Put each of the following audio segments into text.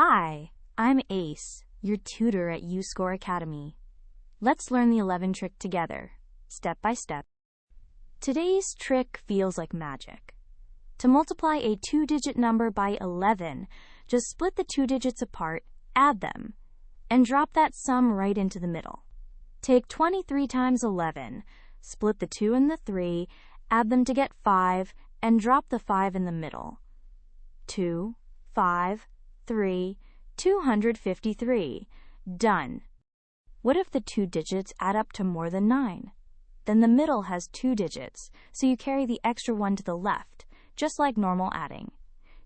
Hi, I'm Ace, your tutor at UScore Academy. Let's learn the 11 trick together, step by step. Today's trick feels like magic. To multiply a two-digit number by 11, just split the two digits apart, add them, and drop that sum right into the middle. Take 23 times 11, split the 2 and the 3, add them to get 5, and drop the 5 in the middle. 2, 5, 3, 253. Done. What if the two digits add up to more than 9? Then the middle has two digits, so you carry the extra one to the left, just like normal adding.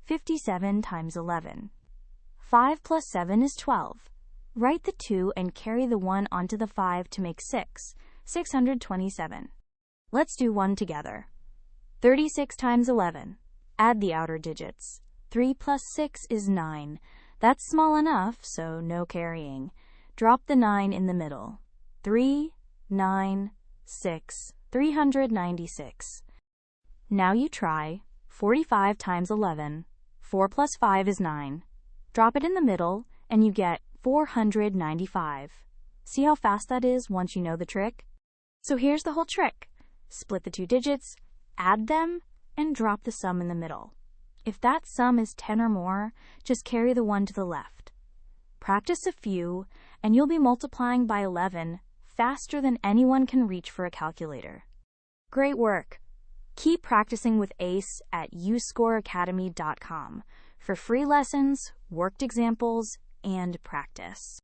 57 times 11. 5 plus 7 is 12. Write the 2 and carry the 1 onto the 5 to make 6, 627. Let's do one together. 36 times 11. Add the outer digits. 3 plus 6 is 9. That's small enough, so no carrying. Drop the 9 in the middle. 3, 9, 6, 396. Now you try 45 times 11. 4 plus 5 is 9. Drop it in the middle, and you get 495. See how fast that is once you know the trick? So here's the whole trick. Split the two digits, add them, and drop the sum in the middle. If that sum is 10 or more, just carry the 1 to the left. Practice a few, and you'll be multiplying by 11 faster than anyone can reach for a calculator. Great work! Keep practicing with Ace at UScoreAcademy.com for free lessons, worked examples, and practice.